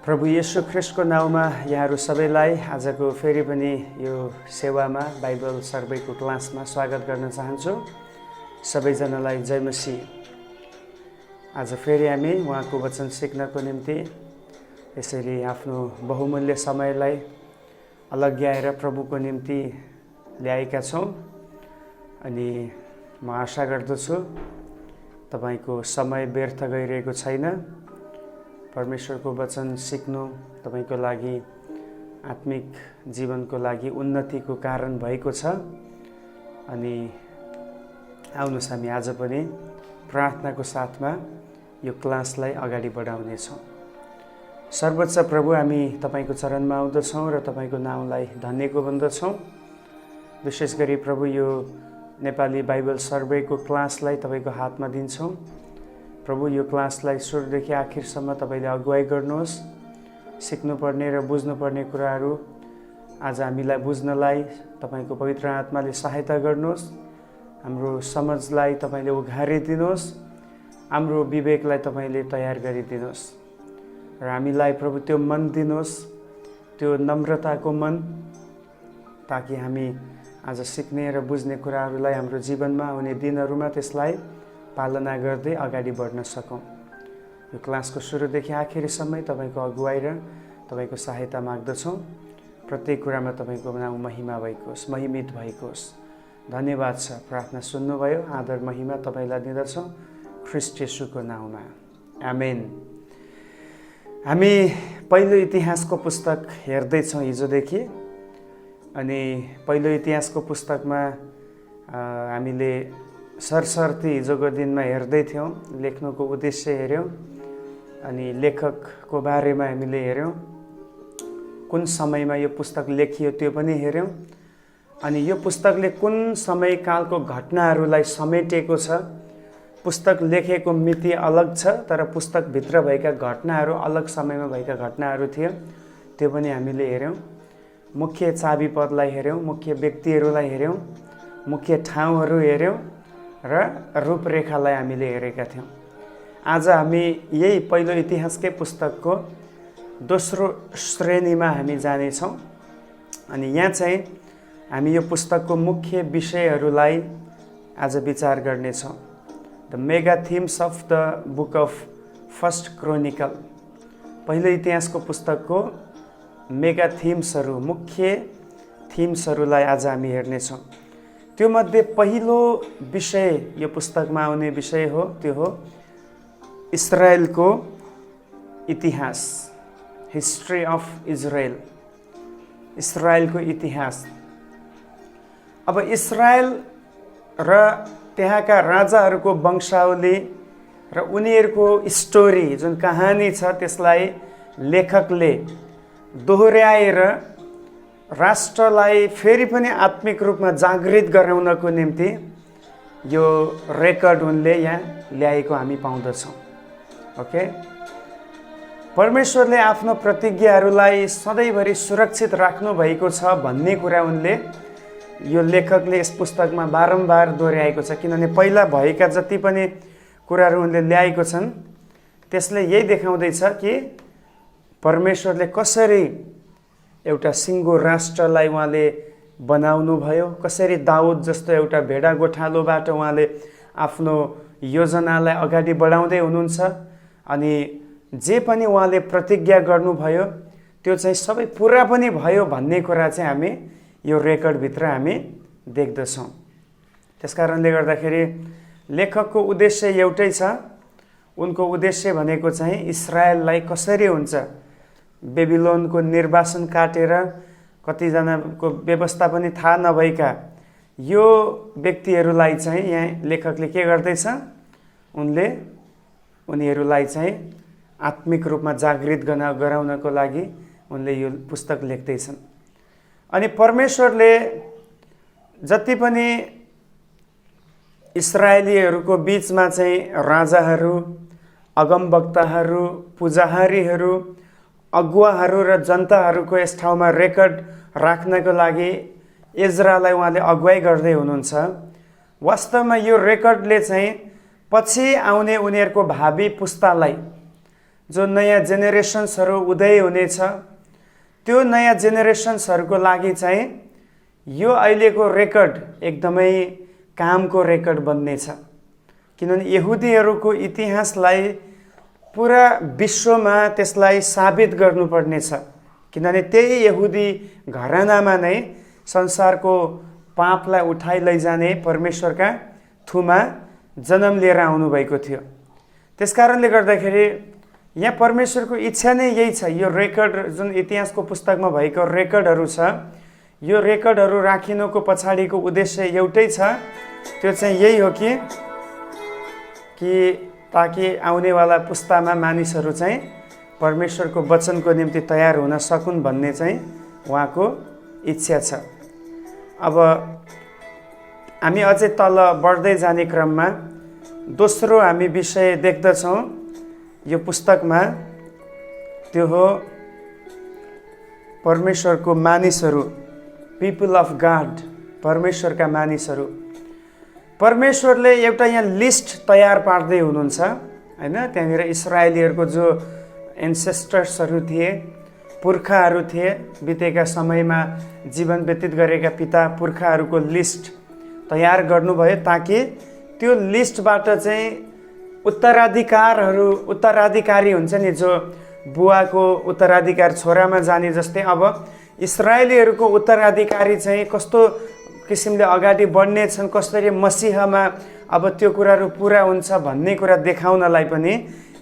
प्रभु येशू ख्रिस्टको नाउँमा यहाँहरू सबैलाई आजको फेरि पनि यो सेवामा बाइबल सर्वेको क्लासमा स्वागत गर्न चाहन्छु। सबैजनालाई जय मसीह। आज फेरि हामी उहाँको वचन सिक्नको निम्ति यसरी आफ्नो बहुमूल्य समयलाई अलग्याएर प्रभुको निम्ति ल्याएका छौँ। अनि म आशा गर्दछु तपाईको समय व्यर्थ गइरहेको छैन। परमेश्वरको वचन सिक्नु तपाईको लागि आत्मिक जीवनको लागि उन्नतिको कारण भएको छ। अनि आउनुहोस् हामी आज पनि प्रार्थनाको साथमा यो क्लासलाई अगाडि बढाउने छौँ। सर्वोच्च प्रभु, हामी तपाईको चरणमा आउँदछौँ र तपाईको नामलाई धन्यको भन्दछौँ। विशेष गरी प्रभु यो नेपाली बाइबल सर्वेको क्लासलाई तपाईको हातमा दिन्छौँ। प्रभु यो क्लासलाई सुरुदेखि आखिरसम्म तपाईले अगुवाई गर्नुहोस्। सिक्नुपर्ने र बुझ्नुपर्ने कुराहरू आज हामीलाई बुझ्नलाई तपाईको पवित्र आत्माले सहायता गर्नुहोस्। हाम्रो समझलाई तपाईले उघारिदिनुहोस्। हाम्रो विवेकलाई तपाईले तयार गरिदिनुहोस् र हामीलाई प्रभु त्यो मन दिनुहोस्, त्यो नम्रताको मन, ताकि हामी आज सिक्ने र बुझ्ने कुराहरूलाई हाम्रो जीवनमा आउने दिनहरूमा त्यसलाई पालना गर्दै अगाडि बढ्न सकौँ। यो क्लासको सुरुदेखि आखिरसम्म तपाईको अगुवाई र तपाईको सहायता माग्दछौँ। प्रत्येक कुरामा तपाईको नाम महिमा भएको होस्, महिमित भएको होस्। धन्यवाद छ। प्रार्थना सुन्नुभयो। आदर महिमा तपाईलाई दिँदछौँ ख्रीष्ट येशूको नाउँमा, आमेन। हामी पहिलो इतिहासको पुस्तक हेर्दैछौँ हिजोदेखि। अनि पहिलो इतिहासको पुस्तकमा हामीले सरसर्ती हिजोको दिनमा हेर्दै थियौँ। लेख्नुको उद्देश्य हेऱ्यौँ अनि लेखकको बारेमा हामीले हेऱ्यौँ। कुन समयमा यो पुस्तक लेखियो त्यो पनि हेऱ्यौँ। अनि यो पुस्तकले कुन समयकालको घटनाहरूलाई समेटेको छ। पुस्तक लेखेको मिति अलग छ, तर पुस्तकभित्र भएका घटनाहरू अलग समयमा भएका घटनाहरू थियो। त्यो पनि हामीले हेऱ्यौँ। मुख्य चाबी पदलाई हेऱ्यौँ, मुख्य व्यक्तिहरूलाई हेऱ्यौँ, मुख्य ठाउँहरू हेऱ्यौँ र रूपरेखालाई हामीले हेरेका थियौँ। आज हामी यही पहिलो इतिहासकै पुस्तकको दोस्रो श्रेणीमा हामी जानेछौँ। अनि यहाँ चाहिँ हामी यो पुस्तकको मुख्य विषयहरूलाई आज विचार गर्नेछौँ। The mega themes of the book of first chronicle. पहिलो इतिहासको पुस्तकको मेगा थिम्सहरू, मुख्य थिम्सहरूलाई आज हामी हेर्नेछौँ। त्यो मध्ये पहिलो विषय यो पुस्तकमा आउने विषय हो, त्यो हो इस्राएलको इतिहास, हिस्ट्री अफ इजरायल, इस्राएलको इतिहास। अब इस्राएल र त्यहाँका राजाहरूको वंशावली र उनीहरूको स्टोरी, जुन कहानी छ, त्यसलाई लेखकले दोहोऱ्याएर राष्ट्रलाई फेरि पनि आत्मिक रूपमा जागृत गराउनको निम्ति यो रेकर्ड उनले यहाँ ल्याएको हामी पाउँदछौँ। ओके, परमेश्वरले आफ्नो प्रतिज्ञाहरूलाई सधैँभरि सुरक्षित राख्नु भएको छ भन्ने कुरा उनले, यो लेखकले यस पुस्तकमा बारम्बार दोहोऱ्याएको छ। किनभने पहिला भएका जति पनि कुराहरू उनले ल्याएको छन् त्यसले यही देखाउँदैछ कि परमेश्वरले कसरी एउटा सिङ्गो राष्ट्रलाई उहाँले बनाउनु भयो, कसरी दाउद जस्तो एउटा भेडा गोठालोबाट उहाँले आफ्नो योजनालाई अगाडि बढाउँदै हुनुहुन्छ। अनि जे पनि उहाँले प्रतिज्ञा गर्नुभयो त्यो चाहिँ सबै पुरा पनि भयो भन्ने कुरा चाहिँ हामी यो रेकर्डभित्र हामी देख्दछौँ। त्यसकारणले गर्दाखेरि लेखकको उद्देश्य एउटै छ। उनको उद्देश्य भनेको चाहिँ इस्राएललाई कसरी हुन्छ, बेबिलोनको निर्वासन काटेर कतिजनाको व्यवस्था पनि थाहा नभएका यो व्यक्तिहरूलाई चाहिँ यहाँ लेखकले के गर्दैछ, उनले उनीहरूलाई चाहिँ आत्मिक रूपमा जागृत गराउनको लागि उनले यो पुस्तक लेख्दैछन्। अनि परमेश्वरले जति पनि इस्राएलीहरूको बिचमा चाहिँ राजाहरू, अगमवक्ताहरू, पुजारीहरू, अगुवाहरू र जनताहरूको यस ठाउँमा रेकर्ड राख्नको लागि इजरालाई उहाँले अगुवाई गर्दै हुनुहुन्छ। वास्तवमा यो रेकर्डले चाहिँ पछि आउने उनीहरूको भावी पुस्तालाई जो नयाँ जेनेरेसन्सहरू उदय हुनेछ त्यो नयाँ जेनेरेसन्सहरूको लागि चाहिँ यो अहिलेको रेकर्ड एकदमै कामको रेकर्ड बन्नेछ। किनभने यहुदीहरूको इतिहासलाई पुरा विश्वमा त्यसलाई साबित गर्नुपर्नेछ। किनभने त्यही यहुदी घरानामा नै संसारको पापलाई उठाइ लैजाने परमेश्वरका थुमा जन्म लिएर आउनुभएको थियो। त्यसकारणले गर्दाखेरि यहाँ परमेश्वरको इच्छा नै यही छ। यो रेकर्ड जुन इतिहासको पुस्तकमा भएको रेकर्डहरू छ, यो रेकर्डहरू राखिनुको पछाडिको उद्देश्य एउटै छ, त्यो चाहिँ यही हो कि ताकि आउनेवाला पुस्तामा मानिसहरू चाहिँ परमेश्वरको वचनको निम्ति तयार हुन सकुन् भन्ने चाहिँ उहाँको इच्छा छ। अब हामी अझै तल बढ्दै जाने क्रममा दोस्रो हामी विषय देख्दछौँ यो पुस्तकमा, त्यो हो परमेश्वरको मानिसहरू, पिपल अफ गॉड, परमेश्वरका मानिसहरू। परमेश्वरले एउटा यहाँ लिस्ट तयार पार्दै हुनुहुन्छ हैन। त्यहाँनिर इस्राएलीहरूको जो एन्सेस्टर्सहरू थिए, पुर्खाहरू थिए, बितेका समयमा जीवन व्यतीत गरेका पिता पुर्खाहरूको लिस्ट तयार गर्नुभयो ताकि त्यो लिस्टबाट चाहिँ उत्तराधिकारी हुन्छ नि, जो बुवाको उत्तराधिकार छोरामा जाने जस्तै अब इस्राएलीहरूको उत्तराधिकारी चाहिँ कस्तो किसिमले अगाडि बढ्ने छन्, कसरी मसीहमा अब त्यो कुराहरू पुरा हुन्छ भन्ने कुरा देखाउनलाई पनि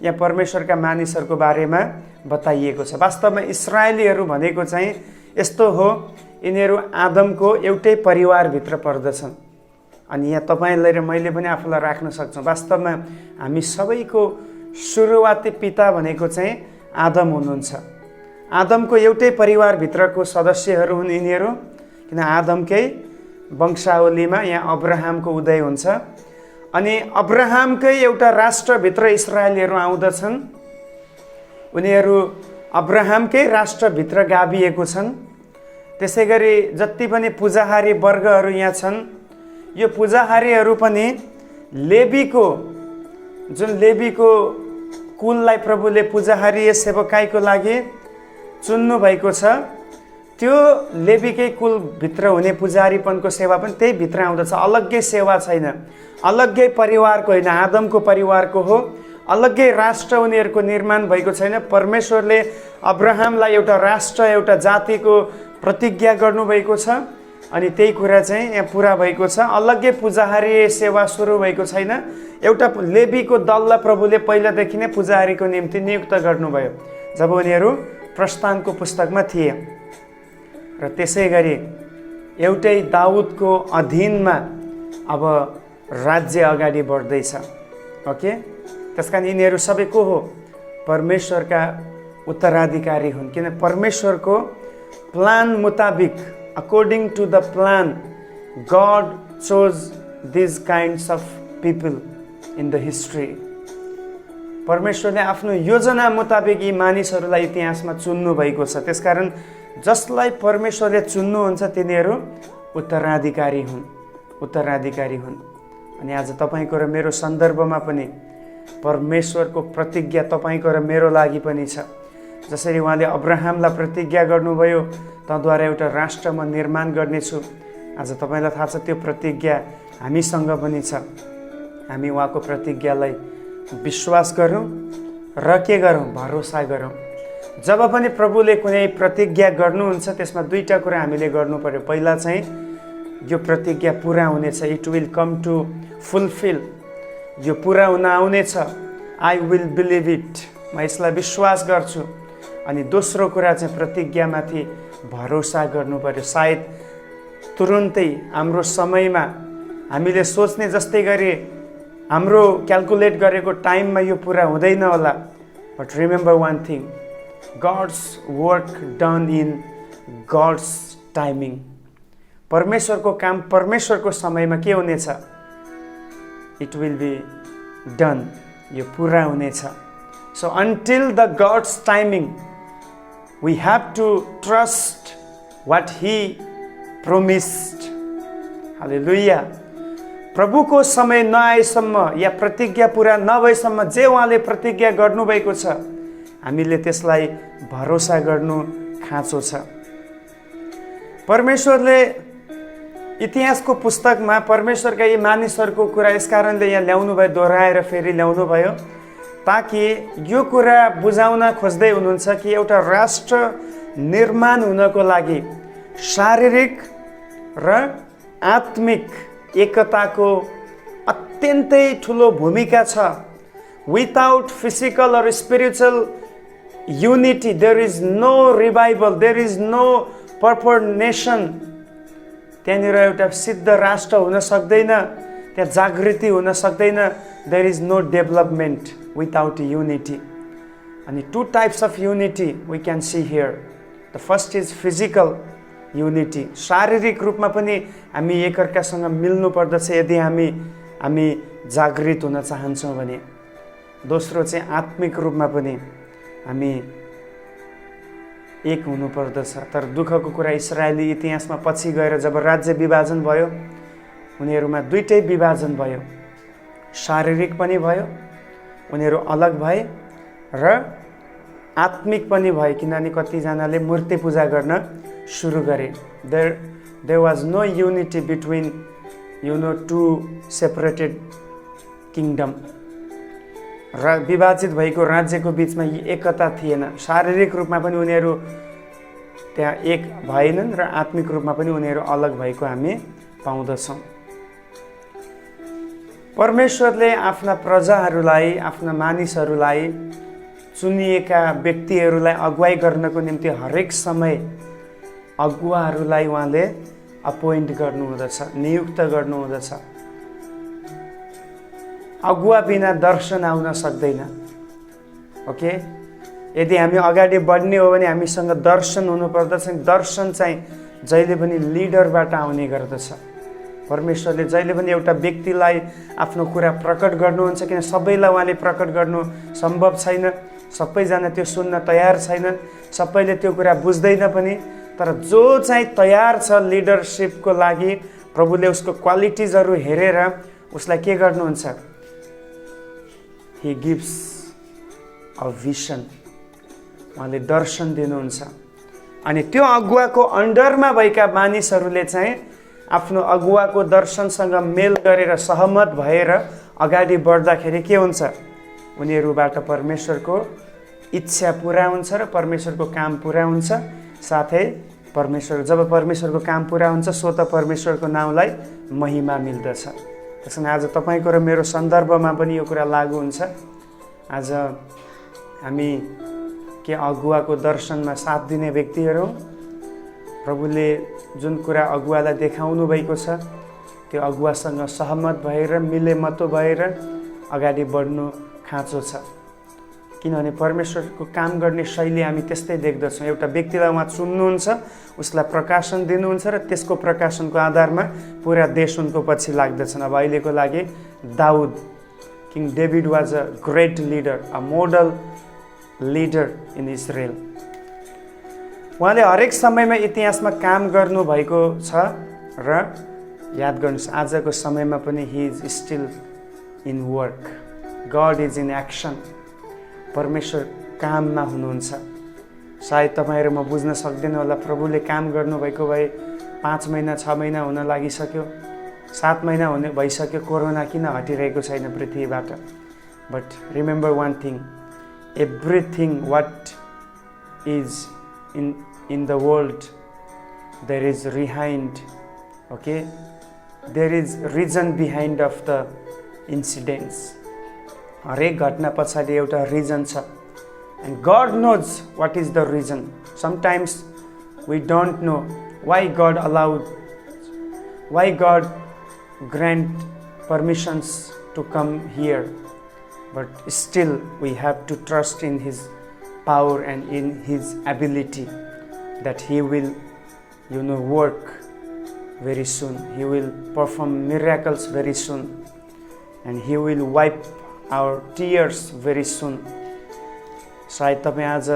यहाँ परमेश्वरका मानिसहरूको बारेमा बताइएको छ। वास्तवमा इस्राएलीहरू भनेको चाहिँ यस्तो हो, यिनीहरू आदमको एउटै परिवारभित्र पर्दछन्। अनि यहाँ तपाईँलाई र मैले पनि आफूलाई राख्न सक्छौँ। वास्तवमा हामी सबैको सुरुवाती पिता भनेको चाहिँ आदम हुनुहुन्छ। आदमको एउटै परिवारभित्रको सदस्यहरू हुन् यिनीहरू। किन आदमकै वंशावलीमा यहाँ अब्राहमको उदय हुन्छ अनि अब्राहमकै एउटा राष्ट्रभित्र इस्राएलीहरू आउँदछन्। उनीहरू अब्राहमकै राष्ट्रभित्र गाभिएको छन्। त्यसै गरी जति पनि पूजाहारी वर्गहरू यहाँ छन्, यो पूजाहारीहरू पनि लेवीको कुललाई प्रभुले पूजाहारीय सेवकाईको लागि चुन्नु भएको छ, त्यो लेवीकै कुलभित्र हुने पुजारीपनको सेवा पनि त्यही भित्र आउँदछ। अलग्गै सेवा छैन, अलग्गै परिवारको होइन, आदमको परिवारको हो। अलग्गै राष्ट्र उनीहरूको निर्माण भएको छैन। परमेश्वरले अब्राहमलाई एउटा राष्ट्र, एउटा जातिको प्रतिज्ञा गर्नुभएको छ अनि त्यही कुरा चाहिँ यहाँ पुरा भएको छ। अलग्गै पुजाहारी सेवा सुरु भएको छैन। एउटा लेवीको दललाई प्रभुले पहिलादेखि नै पुजाहारीको निम्ति नियुक्त गर्नुभयो जब उनीहरू प्रस्थानको पुस्तकमा थिए। र त्यसै गरी एउटै दाउदको अधीनमा अब राज्य अगाडि बढ्दैछ। ओके, त्यसकारण यिनीहरू सबै को हो? परमेश्वरका उत्तराधिकारी हुन्। किन परमेश्वरको प्लान मुताबिक, according to the plan, God chose this kinds of people in the history. परमेश्वरले आफ्नो योजना मुताबिक यी मानिसहरूलाई इतिहासमा चुन्नु भएको छ। त्यसकारण जसलाई परमेश्वरले चुन्नुहुन्छ तिनीहरू उत्तराधिकारी हुन्। अनि आज तपाईँको र मेरो सन्दर्भमा पनि परमेश्वरको प्रतिज्ञा तपाईँको र मेरो लागि पनि छ। जसरी उहाँले अब्राहमलाई प्रतिज्ञा गर्नुभयो, तँद्वारा एउटा राष्ट्र म निर्माण गर्नेछु। आज तपाईँलाई थाहा छ त्यो प्रतिज्ञा हामीसँग पनि छ। हामी उहाँको प्रतिज्ञालाई विश्वास गरौँ र के गरौँ? भरोसा गरौँ। जब पनि प्रभुले कुनै प्रतिज्ञा गर्नुहुन्छ त्यसमा दुईटा कुरा हामीले गर्नु पर्यो। पहिला चाहिँ यो प्रतिज्ञा पुरा हुनेछ, it will come to fulfil, यो पुरा हुन आउनेछ। आई विल बिलिभ इट, म यसलाई विश्वास गर्छु। अनि दोस्रो कुरा चाहिँ प्रतिज्ञामाथि भरोसा गर्नु पर्यो। सायद तुरुन्तै हाम्रो समयमा हामीले सोच्ने जस्तै गरी हाम्रो क्याल्कुलेट गरेको टाइममा यो पुरा हुँदैन होला। But remember one thing, God's work done in God's timing. परमेश्वरको काम परमेश्वरको समयमा के हुनेछ? इट विल बी डन, यो पुरा हुनेछ। So until the God's timing we have to trust what he promised. Hallelujah. प्रभुको समय नआएसम्म या प्रतिज्ञा पुरा नभएसम्म जे उहाँले प्रतिज्ञा गर्नुभएको छ हामीले त्यसलाई भरोसा गर्नु खाँचो छ। परमेश्वरले इतिहासको पुस्तकमा परमेश्वरका यी मानिसहरूको कुरा यस कारणले यहाँ ल्याउनु भयो, दोहोऱ्याएर फेरि ल्याउनु भयो, ताकि यो कुरा बुझाउन खोज्दै हुनुहुन्छ कि एउटा राष्ट्र निर्माण हुनको लागि शारीरिक र आत्मिक एकताको अत्यन्तै ठुलो भूमिका छ। विदाउट फिजिकल और spiritual unity there is no revival, there is no perfect nation. त्यहाँनिर एउटा सिद्ध राष्ट्र हुन सक्दैन, त्यहाँ जागृति हुन सक्दैन। There is no development without unity. अनि two types of unity we can see here. The first is physical unity, शारीरिक रूपमा पनि हामी एकअर्कासँग मिल्नु पर्दछ यदि हामी जागृत हुन चाहन्छौँ भने। दोस्रो चाहिँ आत्मिक रूपमा पनि हामी एक हुनु पर्दछ। तर दुःखको कुरा इस्राएली इतिहासमा पछि गएर जब राज्य विभाजन भयो, उनीहरूमा दुईटै विभाजन भयो, शारीरिक पनि भयो, उनीहरू अलग भए, र आत्मिक पनि भए, किनभने कतिजनाले मूर्ति पूजा गर्न सुरु गरे। There was no unity between two separated kingdom. र विभाजित भएको राज्यको बिचमा एकता थिएन। शारीरिक रूपमा पनि उनीहरू त्यहाँ एक भएनन् र आत्मिक रूपमा पनि उनीहरू अलग भएको हामी पाउँदछौँ। परमेश्वरले आफ्ना प्रजाहरूलाई, आफ्ना मानिसहरूलाई, चुनिएका व्यक्तिहरूलाई अगुवाई गर्नको निम्ति हरेक समय अगुवाहरूलाई उहाँले अपोइन्ट गर्नुहुँदछ, नियुक्त गर्नुहुँदछ। अगुवा बिना दर्शन आउन सक्दैन। ओके, यदि हामी अगाडि बढ्ने हो भने हामीसँग दर्शन हुनुपर्दछ। दर्शन चाहिँ जहिले पनि लिडरबाट आउने गर्दछ। परमेश्वरले जहिले पनि एउटा व्यक्तिलाई आफ्नो कुरा प्रकट गर्नुहुन्छ, किन सबैलाई उहाँले प्रकट गर्नु सम्भव छैन। सबैजना त्यो सुन्न तयार छैन, सबैले त्यो कुरा बुझ्दैन पनि। तर जो चाहिँ तयार छ लिडरसिपको लागि, प्रभुले उसको क्वालिटिजहरू हेरेर उसलाई के गर्नुहुन्छ? He gives a vision, उहाँले दर्शन दिनुहुन्छ। अनि त्यो अगुवाको अन्डरमा भएका मानिसहरूले चाहिँ आफ्नो अगुवाको दर्शनसँग मेल गरेर सहमत भएर अगाडि बढ्दाखेरि के हुन्छ? उनीहरूबाट परमेश्वरको इच्छा पुरा हुन्छ र परमेश्वरको काम पुरा हुन्छ। साथै जब परमेश्वरको काम पुरा हुन्छ, स्वत परमेश्वरको नाउँलाई महिमा मिल्दछ। त्यसैले आज तपाईँको र मेरो सन्दर्भमा पनि यो कुरा लागू हुन्छ। आज हामी के अगुवाको दर्शनमा साथ दिने व्यक्तिहरू? प्रभुले जुन कुरा अगुवालाई देखाउनु भएको छ, त्यो अगुवासँग सहमत भएर, मिलेमतो भएर अगाडि बढ्नु खाँचो छ। किनभने परमेश्वरको काम गर्ने शैली हामी त्यस्तै देख्दछौँ। एउटा व्यक्तिलाई उहाँ चुन्नुहुन्छ, उसलाई प्रकाशन दिनुहुन्छ र त्यसको प्रकाशनको आधारमा पुरा देश उनको पछि लाग्दछन्। अब अहिलेको लागि दाउद, king David was a great leader, a model leader in Israel. उहाँले हरेक समयमा इतिहासमा काम गर्नुभएको छ र याद गर्नुहोस्, आजको समयमा पनि he is still in work. God is in action. परमेश्वर काममा हुनुहुन्छ। सायद तपाईँहरू म बुझ्न सक्दैन होला, प्रभुले काम गर्नुभएको भए 5 महिना 6 महिना हुन लागिसक्यो, 7 महिना हुने भइसक्यो, कोरोना किन हटिरहेको छैन पृथ्वीबाट। But remember one thing, everything what is in the world there is behind, okay, there is reason behind of the incidents. हरेक घटना पछाडि एउटा रिजन छ। And God knows what is the reason. Sometimes we don't know why God allowed, why God grant permissions to come here, but still we have to trust in his power and in his ability that he will work very soon. He will perform miracles very soon, and he will wipe our tears very soon. सायद तपाईँ आज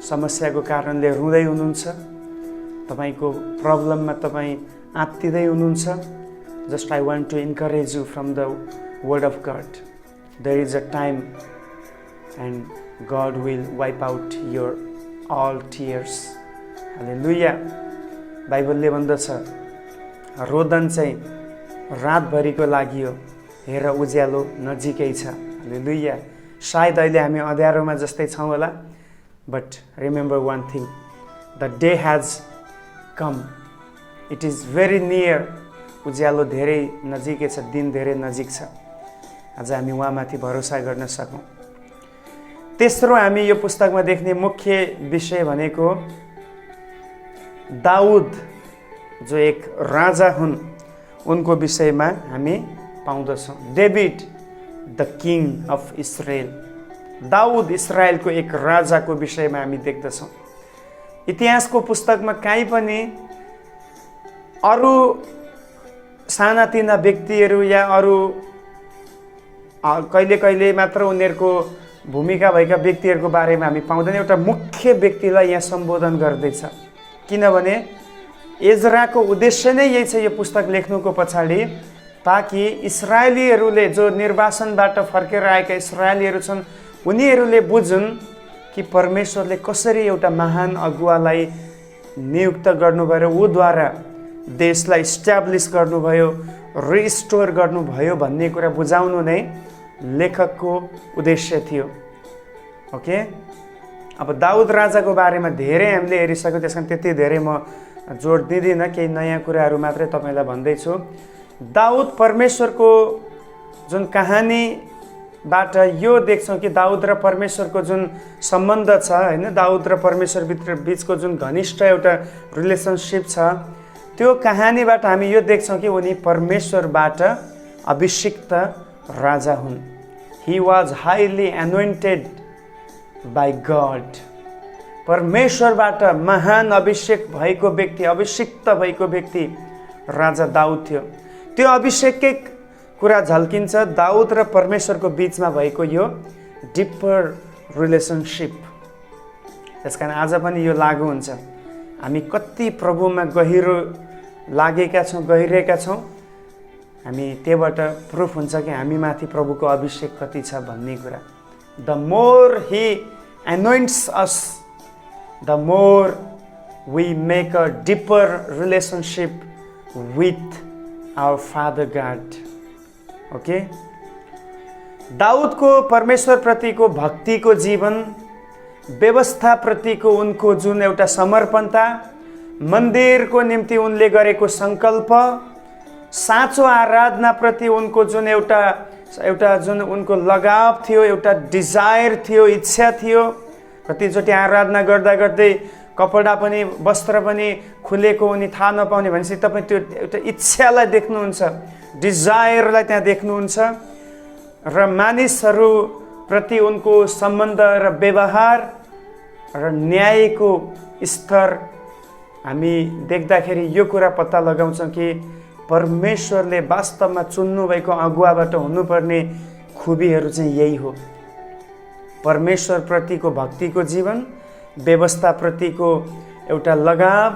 समस्याको कारणले रुँदै हुनुहुन्छ, तपाईको प्रब्लममा तपाईँ आत्तिदै हुनुहुन्छ। Just I want to encourage you from the word of God. There is a time and God will wipe out your all tears. हालेलुया। बाइबलले भन्दछ रोदन चाहिँ रातभरिको लागि हो, हेर उज्यालो नजिकै छ। हालेलुया। सायद अहिले हामी अँध्यारोमा जस्तै छौँ होला, but remember one thing, the day has come, it is very near. उज्यालो धेरै नजिकै छ, दिन धेरै नजिक छ। आज हामी उहाँमाथि भरोसा गर्न सकौँ। तेस्रो हामी यो पुस्तकमा देख्ने मुख्य विषय भनेको दाउद जो एक राजा हुन् उनको विषयमा हामी पाउँदछौँ। David the king of Israel, दाउद इजरायलको एक राजाको विषयमा हामी देख्दछौँ। इतिहासको पुस्तकमा कहीँ पनि अरू सानातिना व्यक्तिहरू या अरू कहिले कहिले मात्र उनीहरूको भूमिका भएका व्यक्तिहरूको बारेमा हामी पाउँदैन। एउटा मुख्य व्यक्तिलाई यहाँ सम्बोधन गर्दैछ, किनभने एजराको उद्देश्य नै यही छ यो पुस्तक लेख्नुको पछाडि, ताकि इस्राएलीहरूले जो निर्वासनबाट फर्केर आएका इस्राएलीहरू छन् उनीहरूले बुझुन् कि परमेश्वरले कसरी एउटा महान अगुवालाई नियुक्त गर्नुभयो र ऊद्वारा देशलाई इस्ट्याब्लिस गर्नुभयो, रिस्टोर गर्नुभयो भन्ने कुरा बुझाउनु नै लेखकको उद्देश्य थियो। ओके, अब दाउद राजाको बारेमा धेरै हामीले हेरिसक्यौँ, त्यस कारण त्यति धेरै म जोड दिँदिनँ, केही नयाँ कुराहरू मात्रै तपाईँलाई भन्दैछु। दाउद परमेश्वरको जुन कहानीबाट यो देख्छौँ कि दाउद र परमेश्वरको जुन सम्बन्ध छ होइन, दाउद र परमेश्वर बिचको जुन घनिष्ठ एउटा रिलेसनसिप छ, त्यो कहानीबाट हामी यो देख्छौँ कि उनी परमेश्वरबाट अभिषिक्त राजा हुन्। He was highly anointed by God. परमेश्वरबाट महान अभिषेक भएको व्यक्ति, अभिषिक्त भएको व्यक्ति राजा दाउद थियो। त्यो अभिषेककै कुरा झल्किन्छ दाउद र परमेश्वरको बिचमा भएको यो डिपर रिलेसनसिप। त्यसकारण आज पनि यो लागू हुन्छ। हामी कति प्रभुमा गहिरो लागेका छौँ, गहिरेका छौँ, हामी त्योबाट प्रुफ हुन्छ कि हामी माथि प्रभुको अभिषेक कति छ भन्ने कुरा। The more he anoints us, the more we make a deeper relationship with our father God. Okay, दाउदको परमेश्वरप्रतिको भक्तिको जीवन, व्यवस्थाप्रतिको उनको जुन एउटा समर्पणता, मन्दिरको निम्ति उनले गरेको सङ्कल्प, साँचो आराधनाप्रति उनको जुन एउटा जुन उनको लगाव थियो, एउटा डिजायर थियो, इच्छा थियो। कतिचोटि आराधना गर्दा गर्दै कपडा पनि वस्त्र पनि खुलेको उनी थाहा नपाउने भनेपछि तपाईँ त्यो एउटा इच्छालाई देख्नुहुन्छ, डिजायरलाई त्यहाँ देख्नुहुन्छ। र मानिसहरूप्रति उनको सम्बन्ध र व्यवहार र न्यायको स्तर हामी देख्दाखेरि यो कुरा पत्ता लगाउँछौँ कि परमेश्वरले वास्तवमा चुन्नुभएको अगुवाबाट हुनुपर्ने खुबीहरू चाहिँ यही हो। परमेश्वरप्रतिको भक्तिको जीवन, व्यवस्थाप्रतिको एउटा लगाव,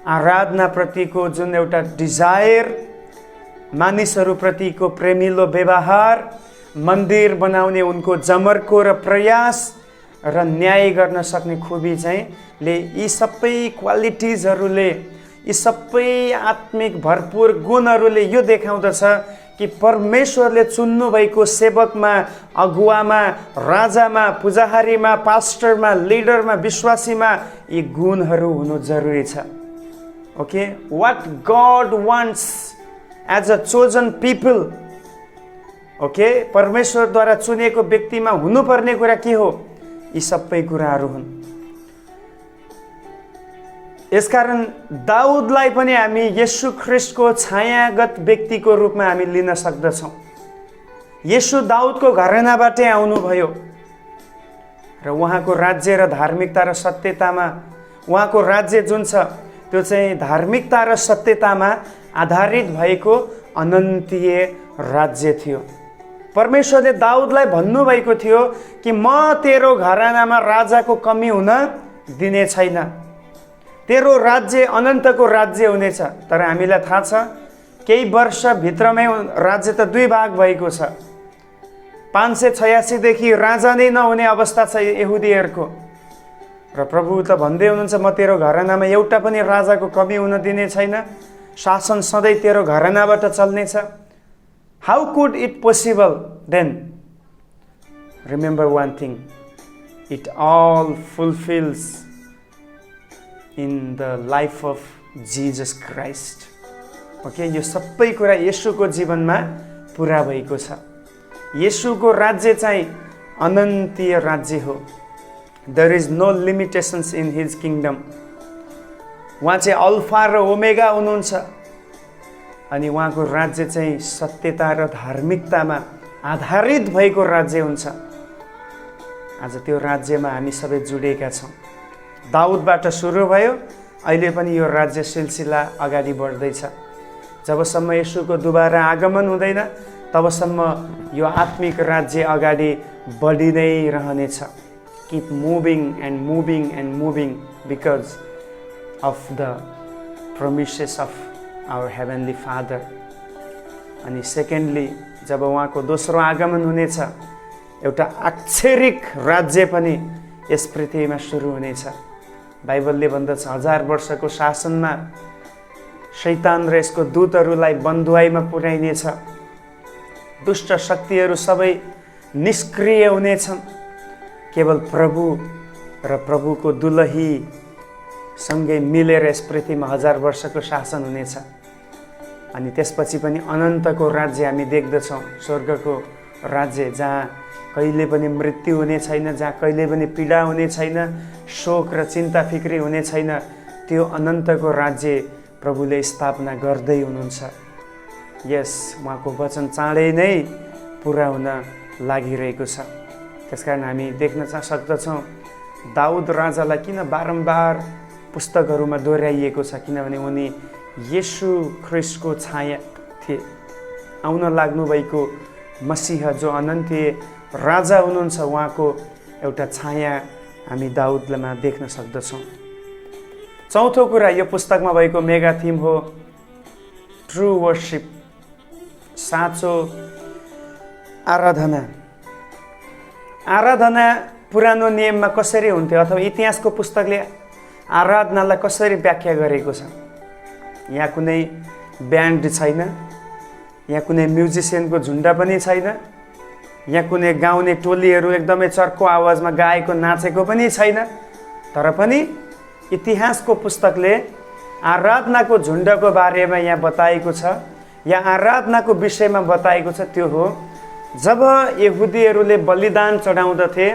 आराधनाप्रतिको जुन एउटा डिजायर, मानिसहरूप्रतिको प्रेमिलो व्यवहार, मन्दिर बनाउने उनको जमर्को र प्रयास र न्याय गर्न सक्ने खुबी चाहिँ यी सबै क्वालिटिजहरूले, यी सबै आत्मिक भरपूर गुणहरूले यो देखाउँदछ कि परमेश्वरले चुन्नुभएको सेवकमा, अगुवामा, राजामा, पुजाहारीमा, पास्टरमा, लिडरमा, विश्वासीमा यी गुणहरू हुनु जरुरी छ। Okay, what God wants as a chosen people, okay, परमेश्वरद्वारा चुनेको व्यक्तिमा हुनुपर्ने कुरा के हो, यी सबै कुराहरू हुन्। यसकारण दाउदलाई पनि हामी येशू ख्रिस्टको छायागत व्यक्तिको रूपमा हामी लिन सक्दछौँ। येशू दाउदको घरानाबाटै आउनुभयो र उहाँको राज्य र धार्मिकता र सत्यतामा, उहाँको राज्य जुन छ त्यो चाहिँ धार्मिकता र सत्यतामा आधारित भएको अनन्तीय राज्य थियो। परमेश्वरले दाउदलाई भन्नुभएको थियो कि म तेरो घरानामा राजाको कमी हुन दिने छैन, तेरो राज्य अनन्तको राज्य हुनेछ। तर हामीलाई थाहा छ केही वर्षभित्रमै राज्य त दुई भाग भएको छ। 586 देखि राजा नै नहुने अवस्था छ यहुदीहरूको। र प्रभु त भन्दै हुनुहुन्छ म तेरो घरानामा एउटा पनि राजाको कमी हुन दिने छैन, शासन सधैँ तेरो घरानाबाट चल्नेछ। How could it possible then? Remember one thing, it all fulfils in the life of Jesus Christ. Okay, यो सबै कुरा येशूको जीवनमा पुरा भएको छ। येशूको राज्य चाहिँ अनन्तीय राज्य हो। There is no limitations in his kingdom. उहाँ चाहिँ अल्फा र ओमेगा हुनुहुन्छ अनि उहाँको राज्य चाहिँ सत्यता र धार्मिकतामा आधारित भएको राज्य हुन्छ। आज त्यो राज्यमा हामी सबै जुडेका छौँ। दाउदबाट सुरु भयो, अहिले पनि यो राज्य सिलसिला अगाडि बढ्दैछ। जबसम्म येशूको दुबारा आगमन हुँदैन तबसम्म यो आत्मिक राज्य अगाडि बढी नै रहनेछ। Keep moving and moving and moving because of the promises of our heavenly father. अनि सेकेन्डली, जब उहाँको दोस्रो आगमन हुनेछ, एउटा अक्षरिक राज्य पनि यस पृथ्वीमा सुरु हुनेछ। बाइबलले भन्दछ 1000 वर्षको शासनमा शैतान र यसको दूतहरूलाई बन्धुवाईमा पुर्याइनेछ। दुष्ट शक्तिहरू सबै निष्क्रिय हुनेछन्। केवल प्रभु र प्रभुको दुलही सँगै मिलेर यस पृथ्वीमा 1000 वर्षको शासन हुनेछ। अनि त्यसपछि पनि अनन्तको राज्य हामी देख्दछौँ, स्वर्गको राज्य जहाँ कहिले पनि मृत्यु हुने छैन, जहाँ कहिले पनि पीडा हुने छैन, शोक र चिन्ता फिक्री हुने छैन। त्यो अनन्तको राज्य प्रभुले स्थापना गर्दै हुनुहुन्छ। यस उहाँको वचन चाँडै नै पुरा हुन लागिरहेको छ। त्यसकारण हामी देख्न सक्दछौँ दाउद राजालाई किन बारम्बार पुस्तकहरूमा दोहोऱ्याइएको छ, किनभने उनी येशू ख्रिस्टको छाया थिए। आउन लाग्नुभएको मसीह जो अनन्तीय राजा हुनुहुन्छ, उहाँको एउटा छाया हामी दाउदमा देख्न सक्दछौँ। चौथो कुरा यो पुस्तकमा भएको मेगा थिम हो ट्रु वर्शिप, साँचो आराधना। आराधना पुरानो नियममा कसरी हुन्थ्यो अथवा इतिहासको पुस्तकले आराधनालाई कसरी व्याख्या गरेको छ? यहाँ कुनै ब्यान्ड छैन, यहाँ कुनै म्युजिसियनको झुन्डा पनि छैन, यहाँ कुनै गाउने टोलीहरू एकदमै चर्को आवाजमा गाएको नाचेको पनि छैन। तर पनि इतिहासको पुस्तकले आराधनाको झुन्डको बारेमा यहाँ बताएको छ, या आराधनाको विषयमा बताएको छ। त्यो हो जब यहुदीहरूले बलिदान चढाउँदथे,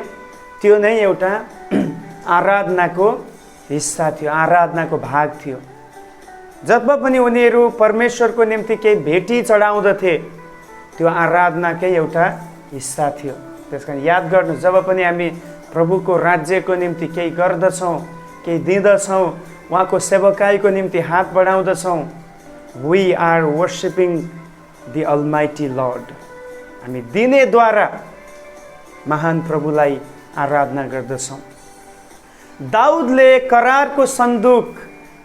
त्यो नै एउटा आराधनाको हिस्सा थियो, आराधनाको भाग थियो। जब पनि उनीहरू परमेश्वरको निम्ति केही भेटी चढाउँदथे, त्यो आराधनाकै एउटा हिस्सा थियो। त्यसकारण याद गर्नु, जब पनि हामी प्रभुको राज्यको निम्ति केही गर्दछौँ, केही दिँदछौँ, उहाँको सेवकाईको निम्ति हात बढाउँदछौँ, we are worshipping the almighty Lord. हामी दिनेद्वारा महान प्रभुलाई आराधना गर्दछौँ। दाउदले करारको सन्दुक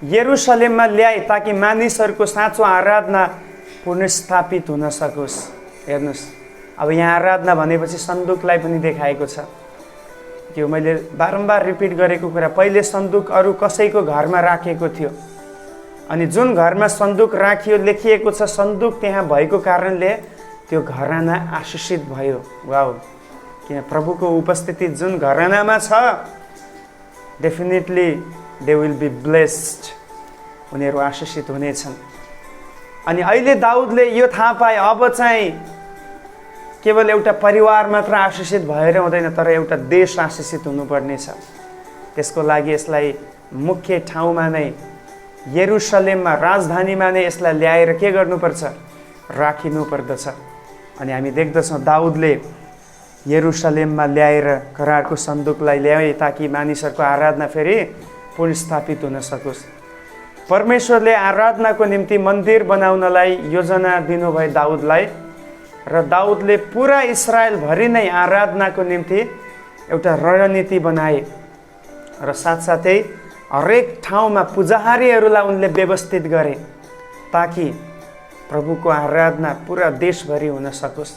यरुशलेममा ल्याए ताकि मानिसहरूको साँचो आराधना पुनर्स्थापित हुन सकोस्। हेर्नुहोस्, अब यहाँ आराधना भनेपछि सन्दुकलाई पनि देखाएको छ। त्यो मैले बारम्बार रिपिट गरेको कुरा। पहिले सन्दुक अरू कसैको घरमा राखेको थियो, अनि जुन घरमा सन्दुक राखियो, लेखिएको छ सन्दुक त्यहाँ भएको कारणले त्यो घराना आशीषित भयो। वाउ! किन प्रभुको उपस्थिति जुन घरानामा छ, definitely they will be blessed, उनीहरू आशीषित हुनेछन्। अनि अहिले दाउदले यो थाहा पाए, अब चाहिँ केवल एउटा परिवार मात्र आशीषित भएर हुँदैन, तर एउटा देश आशीषित हुनुपर्नेछ। त्यसको लागि यसलाई मुख्य ठाउँमा नै, यरुशलेममा, राजधानीमा नै यसलाई ल्याएर के गर्नुपर्छ? राखिनु पर्दछ। अनि हामी देख्दछौँ दाउदले यरुशलेममा ल्याएर करारको सन्दुकलाई ल्याए ताकि मानिसहरूको आराधना फेरि पुनर्स्थापित हुन सकोस्। परमेश्वरले आराधनाको निम्ति मन्दिर बनाउनलाई योजना दिनुभयो दाउदलाई, र दाउदले पुरा इस्राएलभरि नै आराधनाको निम्ति एउटा रणनीति बनाए, र साथसाथै हरेक ठाउँमा पुजाहारीहरूलाई उनले व्यवस्थित गरे ताकि प्रभुको आराधना पुरा देशभरि हुन सकोस्।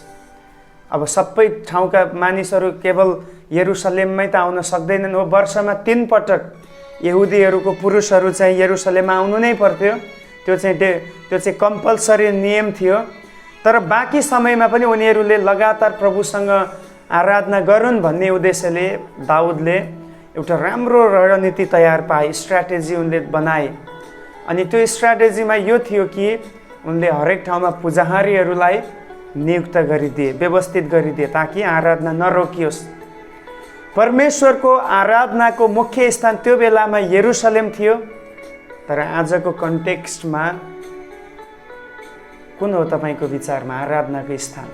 अब सबै ठाउँका मानिसहरू केवल यरुसलेममै त आउन सक्दैनन् हो। वर्षमा 3 पटक यहुदीहरूको पुरुषहरू चाहिँ यरुसलेममा आउनु नै पर्थ्यो। त्यो चाहिँ कम्पल्सरी नियम थियो। तर बाँकी समयमा पनि उनीहरूले लगातार प्रभुसँग आराधना गरून् भन्ने उद्देश्यले दाउदले एउटा राम्रो रणनीति तयार पाए, स्ट्र्याटेजी उनले बनाए। अनि त्यो स्ट्र्याटेजीमा यो थियो कि उनले हरेक ठाउँमा पुजाहारीहरूलाई नियुक्त गरिदिए, व्यवस्थित गरिदिए, ताकि आराधना नरोकियोस्। परमेश्वरको आराधनाको मुख्य स्थान त्यो बेलामा यरुसलेम थियो। तर आजको कन्टेक्स्टमा कुन हो तपाईँको विचारमा आराधनाको स्थान?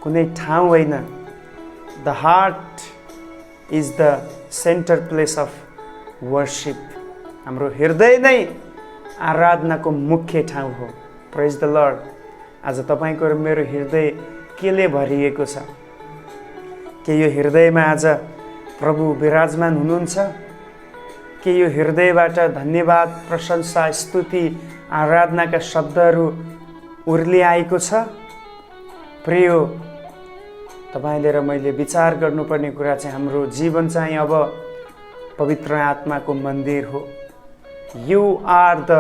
कुनै ठाउँ होइन। The heart is the centre place of worship. हाम्रो हृदय नै आराधनाको मुख्य ठाउँ हो। प्रेज द लर्ड। आज तपाईँको र मेरो हृदय केले भरिएको छ? के यो हृदयमा आज प्रभु विराजमान हुनुहुन्छ? के यो हृदयबाट धन्यवाद, प्रशंसा, स्तुति, आराधनाका शब्दहरू उर्लिआएको छ? प्रिय, तपाईँले र मैले विचार गर्नुपर्ने कुरा चाहिँ हाम्रो जीवन चाहिँ अब पवित्र आत्माको मन्दिर हो। You are the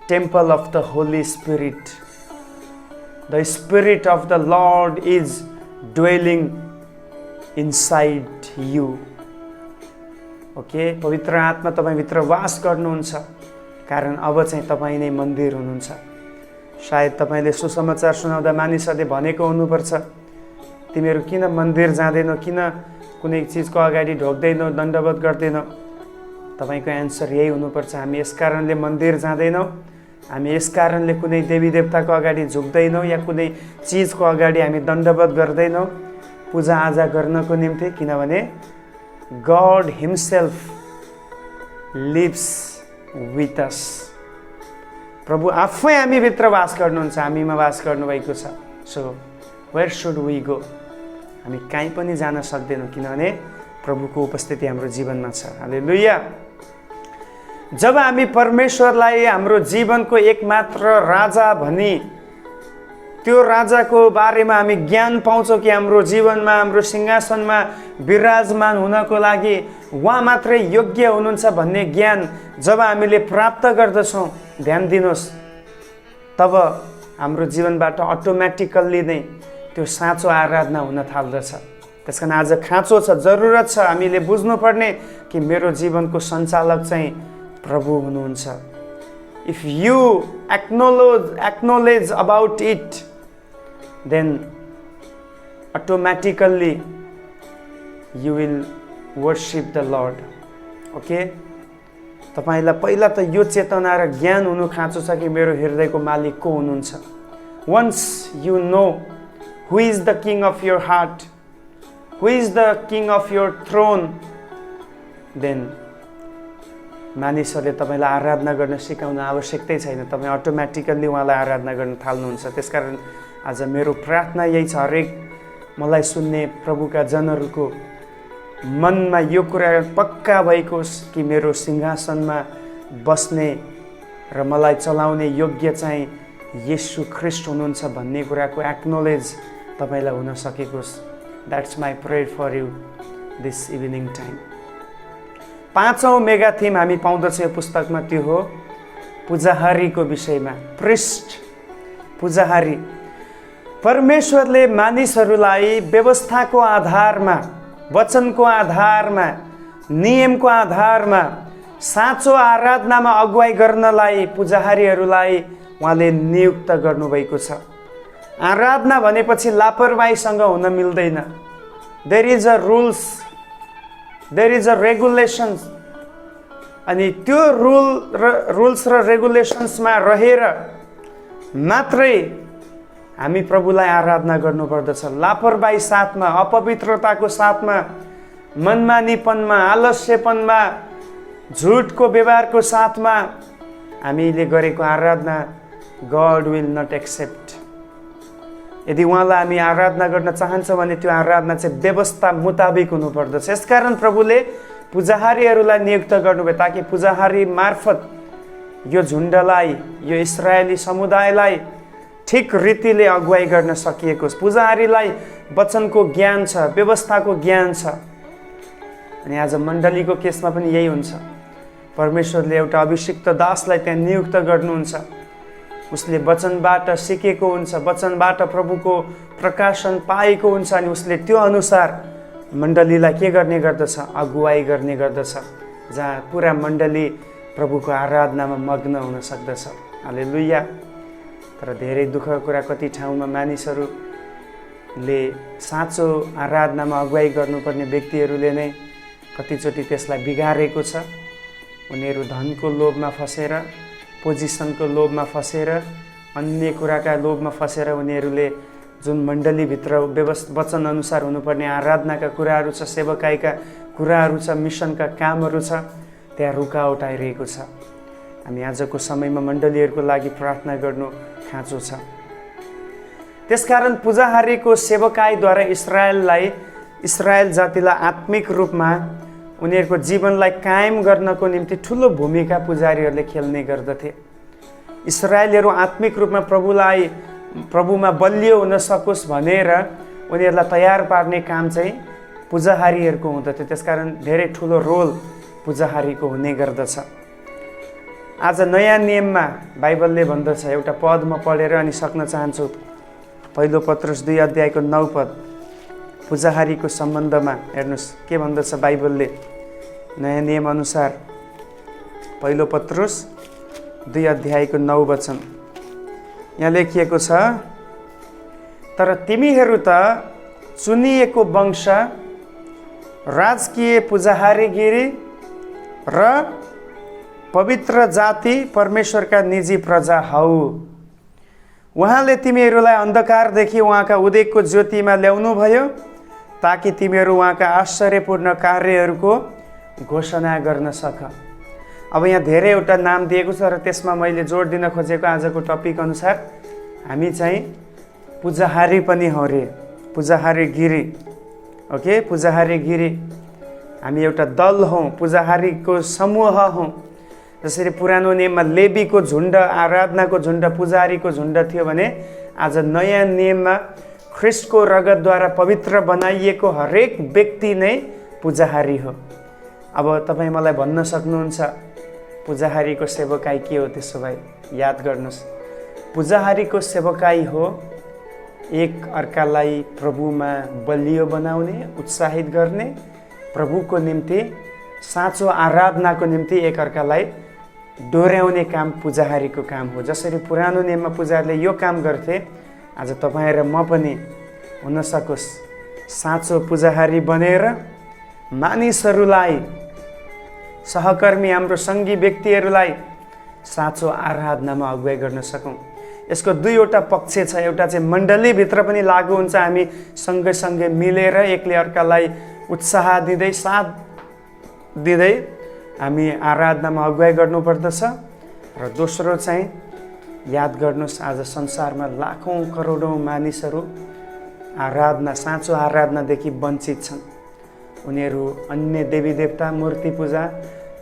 temple of the holy spirit. The spirit of the Lord is dwelling inside you. Okay, पवित्र आत्मा तपाईँभित्र वास गर्नुहुन्छ, कारण अब चाहिँ तपाईँ नै मन्दिर हुनुहुन्छ। सायद तपाईँले सुसमाचार सुनाउँदा मानिसहरूले भनेको हुनुपर्छ, तिमीहरू किन मन्दिर जाँदैनौ, किन कुनै चिजको अगाडि ढोक्दैनौ, दण्डवत गर्दैनौ? तपाईँको एन्सर यही हुनुपर्छ, हामी यस कारणले मन्दिर जाँदैनौँ, हामी यस कारणले कुनै देवी देवताको अगाडि झुक्दैनौँ या कुनै चिजको अगाडि हामी दण्डवत गर्दैनौँ पूजाआजा गर्नको निम्ति, किनभने God himself lives with us। प्रभु आफै हामीभित्र वास गर्नुहुन्छ, हामीमा वास गर्नुभएको छ। So where should we go? हामी कहीँ पनि जान सक्दैनौँ, किनभने प्रभुको उपस्थिति हाम्रो जीवनमा छ। हालेलुया। जब हामी परमेश्वरलाई हाम्रो जीवनको एकमात्र राजा भनी त्यो राजाको बारेमा हामी ज्ञान पाउँछौँ कि हाम्रो जीवनमा, हाम्रो सिंहासनमा विराजमान हुनको लागि उहाँ मात्रै योग्य हुनुहुन्छ भन्ने ज्ञान जब हामीले प्राप्त गर्दछौँ, ध्यान दिनुहोस्, तब हाम्रो जीवनबाट अटोमेटिकल्ली नै त्यो साँचो आराधना हुन थाल्दछ। त्यसकारण आज खाँचो छ, जरुरत छ हामीले बुझ्नुपर्ने कि मेरो जीवनको सञ्चालक चाहिँ प्रभु हुनुहुन्छ। If you acknowledge about it, then automatically you will worship the Lord। Okay, तपाईलाई पहिला त यो चेतना र ज्ञान हुनु खाँचो छ कि मेरो हृदयको मालिक को हुनुहुन्छ। Once you know who is the king of your heart, who is the king of your throne, then मानिसहरूले तपाईँलाई आराधना गर्न सिकाउन आवश्यकतै छैन, तपाईँ अटोमेटिकल्ली उहाँलाई आराधना गर्न थाल्नुहुन्छ। त्यसकारण आज मेरो प्रार्थना यही छ, हरेक मलाई सुन्ने प्रभुका जनहरूको मनमा यो कुरा पक्का भइकोस् कि मेरो सिंहासनमा बस्ने र मलाई चलाउने योग्य चाहिँ येशू ख्रीष्ट हुनुहुन्छ भन्ने कुराको एक्नोलेज तपाईलाई हुन सकेकोस्। That's my prayer for you this evening time. 5औं मेगा थिम हामी पाउँदछ यो पुस्तकमा, त्यो हो पुजाहारीको विषयमा। प्रिस्ट, पुजाहारी। परमेश्वरले मानिसहरूलाई व्यवस्थाको आधारमा, वचनको आधारमा, नियमको आधारमा साँचो आराधनामा अगुवाई गर्नलाई पुजाहारीहरूलाई उहाँले नियुक्त गर्नुभएको छ। आराधना भनेपछि लापरवाहीसँग हुन मिल्दैन। There is a rules, there is a regulations. अनि त्यो रुल्स र रेगुलेसन्समा रहेर मात्रै हामी प्रभुलाई आराधना गर्नुपर्दछ। लापरवाही साथमा, अपवित्रताको साथमा, मनमानीपनमा, आलस्यपनमा, झुटको व्यवहारको साथमा हामीले गरेको आराधना गॉड विल नट एक्सेप्ट। यदि उहाँलाई हामी आराधना गर्न चाहन्छौँ भने त्यो आराधना चाहिँ व्यवस्था मुताबिक हुनुपर्दछ। यसकारण प्रभुले पुजाहारीहरूलाई नियुक्त गर्नुभयो ताकि पुजाहारी मार्फत यो झुण्डलाई, यो इस्राएली समुदायलाई ठिक रीतिले अगुवाई गर्न सकिएको होस्। पुजारीलाई वचनको ज्ञान छ, व्यवस्थाको ज्ञान छ। अनि आज मण्डलीको केसमा पनि यही हुन्छ। परमेश्वरले एउटा अभिषिक्त दासलाई त्यहाँ नियुक्त गर्नुहुन्छ। उसले वचनबाट सिकेको हुन्छ, वचनबाट प्रभुको प्रकाशन पाएको हुन्छ अनि उसले त्यो अनुसार मण्डलीलाई के गर्ने गर्दछ? अगुवाई गर्ने गर्दछ, जहाँ पुरा मण्डली प्रभुको आराधनामा मग्न हुन सक्दछ। हालेलुया। तर धेरै दुःखको कुरा, कति ठाउँमा मानिसहरूले साँचो आराधनामा अगुवाई गर्नुपर्ने व्यक्तिहरूले नै कतिचोटि त्यसलाई बिगारेको छ। उनीहरू धनको लोभमा फसेर, पोजिसनको लोभमा फसेर, अन्य कुराका लोभमा फसेर उनीहरूले जुन मण्डलीभित्र वचन अनुसार हुनुपर्ने आराधनाका कुराहरू छ, सेवकाईका कुराहरू छ, मिसनका कामहरू छ, त्यहाँ रुकावट आइरहेको छ। हामी आजको समयमा मण्डलीहरूको लागि प्रार्थना गर्नु खाँचो छ। त्यसकारण पुजाहारीको सेवकाईद्वारा इस्रायल जातिलाई आत्मिक रूपमा उनीहरूको जीवनलाई कायम गर्नको निम्ति ठुलो भूमिका पुजारीहरूले खेल्ने गर्दथे। इस्रायलीहरू आत्मिक रूपमा प्रभुमा बलियो हुन सकोस् भनेर उनीहरूलाई तयार पार्ने काम चाहिँ पुजाहारीहरूको हुँदथ्यो। त्यसकारण धेरै ठुलो रोल पुजाहारीको हुने गर्दछ। आज नयाँ नियममा बाइबलले भन्दछ, एउटा पद म पढेर अनि सक्न चाहन्छु। पहिलो पत्रुस 2 अध्यायको 9 पद पुजाहारीको सम्बन्धमा हेर्नुहोस् के भन्दछ बाइबलले। नयाँ नियम अनुसार पहिलो पत्रुस 2 अध्यायको 9 वचन यहाँ लेखिएको छ, तर तिमीहरू त चुनिएको वंश, राजकीय पुजाहारीगिरी र पवित्र जाति, परमेश्वरका निजी प्रजा हौ। उहाँले तिमीहरूलाई अन्धकारदेखि उहाँका उदयको ज्योतिमा ल्याउनुभयो, ताकि तिमीहरू उहाँका आश्चर्यपूर्ण कार्यहरूको घोषणा गर्न सक। अब यहाँ धेरैवटा नाम दिएको छ र त्यसमा मैले जोड दिन खोजेको आजको टपिक अनुसार हामी चाहिँ पुजाहारी पनि हौँ रे, पुजाहारीगिरी। ओके, पुजाहारीगिरी। हामी एउटा दल हौँ, पुजाहारीको समूह हौँ। जसरी पुरानो नियममा लेवीको झुण्ड, आराधनाको झुण्ड, पुजारीको झुण्ड थियो भने आज नयाँ नियममा ख्रिस्टको रगतद्वारा पवित्र बनाइएको हरेक व्यक्ति नै पुजाहारी हो। अब तपाईँ मलाई भन्न सक्नुहुन्छ पुजाहारीको सेवकाई के हो? त्यसो भए याद गर्नुहोस्, पुजाहारीको सेवकाई हो एक अर्कालाई प्रभुमा बलियो बनाउने, उत्साहित गर्ने, प्रभुको निम्ति साँचो आराधनाको निम्ति एक अर्कालाई डोर्याउने काम पुजाहारीको काम हो। जसरी पुरानो नियममा पुजारीले यो काम गर्थे, आज तपाईँ र म पनि हुन सकोस् साँचो पुजाहारी बनेर मानिसहरूलाई, सहकर्मी, हाम्रो सङ्गी व्यक्तिहरूलाई साँचो आराधनामा अगुवाई गर्न सकौँ। यसको दुईवटा पक्ष छ। एउटा चाहिँ मण्डलीभित्र पनि लागु हुन्छ, हामी सँगै मिलेर एकले अर्कालाई उत्साह दिँदै, साथ दिँदै हामी आराधनामा अगुवाई गर्नुपर्दछ। र दोस्रो चाहिँ याद गर्नुहोस्, आज संसारमा लाखौँ करोडौँ मानिसहरू आराधना, साँचो आराधनादेखि वञ्चित छन्। उनीहरू अन्य देवी देवता, मूर्ति पूजा,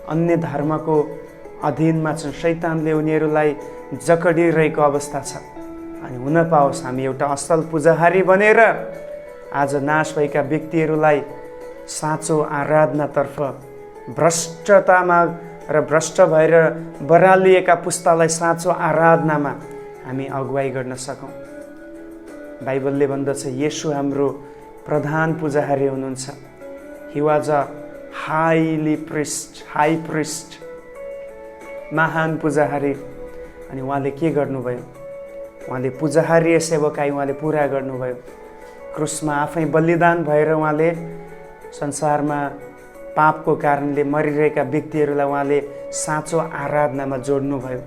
अन्य धर्मको अधीनमा छन्। शैतानले उनीहरूलाई जकडिरहेको अवस्था छ। अनि हुन पाओस् हामी एउटा असल पुजाहारी बनेर आज नाश भएका व्यक्तिहरूलाई साँचो आराधनातर्फ, भ्रष्टतामा र भ्रष्ट भएर बरालिएका पुस्तालाई साँचो आराधनामा हामी अगुवाई गर्न सकौँ। बाइबलले भन्दछ येशू हाम्रो प्रधान पुजाहारी हुनुहुन्छ। He was a high priest, महान पुजाहारी। अनि उहाँले के गर्नुभयो? उहाँले पुजाहारीय सेवकाई उहाँले पुरा गर्नुभयो। क्रुसमा आफै बलिदान भएर उहाँले संसारमा पापको कारणले मरिरहेका व्यक्तिहरूलाई उहाँले साँचो आराधनामा जोड्नुभयो।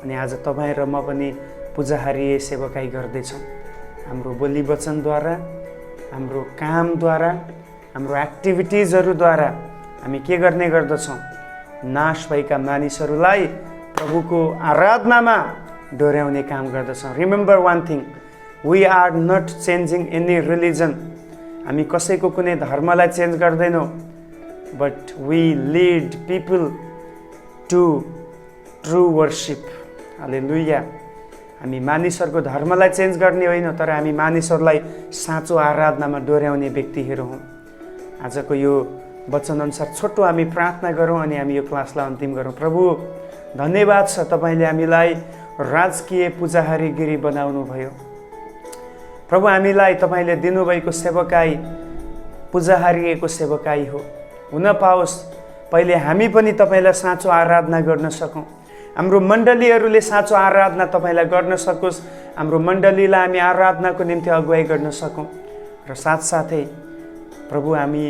अनि आज तपाईँ र म पनि पुजाहारीय सेवकाई गर्दैछौँ। हाम्रो बोली वचनद्वारा, हाम्रो कामद्वारा, हाम्रो एक्टिभिटिजहरूद्वारा हामी के गर्ने गर्दछौँ? नाश भएका मानिसहरूलाई प्रभुको आराधनामा डोर्याउने काम गर्दछौँ। Remember one thing, we are not changing any religion. हामी कसैको कुनै धर्मलाई चेन्ज गर्दैनौँ, but we lead people to true worship. Hallelujah. हामी मानिसहरूको धर्मलाई चेन्ज गर्ने होइन, तर हामी मानिसहरूलाई साँचो आराधनामा डोर्याउने व्यक्तिहरू हौँ। आजको यो वचनअनुसार छोटो हामी प्रार्थना गरौँ अनि हामी यो क्लासलाई अन्तिम गरौँ। प्रभु, धन्यवाद छ तपाईँले हामीलाई राजकीय पुजाहारीगिरी बनाउनु भयो। प्रभु, हामीलाई तपाईँले दिनुभएको सेवकाई पुजाहारीको सेवकाई हो। हुन पाओस् पहिले हामी पनि तपाईँलाई साँचो आराधना गर्न सकौँ, हाम्रो मण्डलीहरूले साँचो आराधना तपाईँलाई गर्न सकोस्, हाम्रो मण्डलीलाई हामी आराधनाको निम्ति अगुवाई गर्न सकौँ। र साथसाथै प्रभु, हामी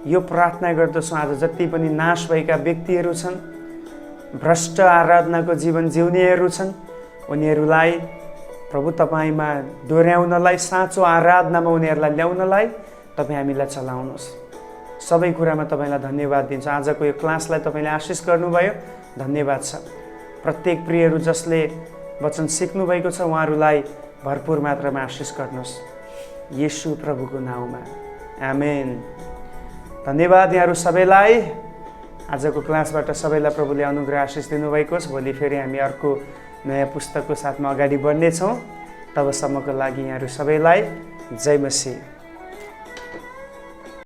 यो प्रार्थना गर्दछौँ आज जति पनि नाश भएका व्यक्तिहरू छन्, भ्रष्ट आराधनाको जीवन जिउनेहरू छन्, उनीहरूलाई प्रभु तपाईँमा डोर्याउनलाई, साँचो आराधनामा उनीहरूलाई ल्याउनलाई तपाईँ हामीलाई चलाउनुहोस्। सबै कुरामा तपाईँलाई धन्यवाद दिन्छु। आजको यो क्लासलाई तपाईँले आशिष गर्नुभयो, धन्यवाद छ। प्रत्येक प्रियहरू जसले वचन सिक्नुभएको छ उहाँहरूलाई भरपुर मात्रामा आशिष गर्नुहोस्, येशू प्रभुको नाउँमा, आमेन। धन्यवाद यहाँहरू सबैलाई। आजको क्लासबाट सबैलाई प्रभुले अनुग्रह आशिष दिनुभएको छ। भोलि फेरि हामी अर्को नयाँ पुस्तकको साथमा अगाडि बढ्नेछौँ। तबसम्मको लागि यहाँहरू सबैलाई जय मसीह।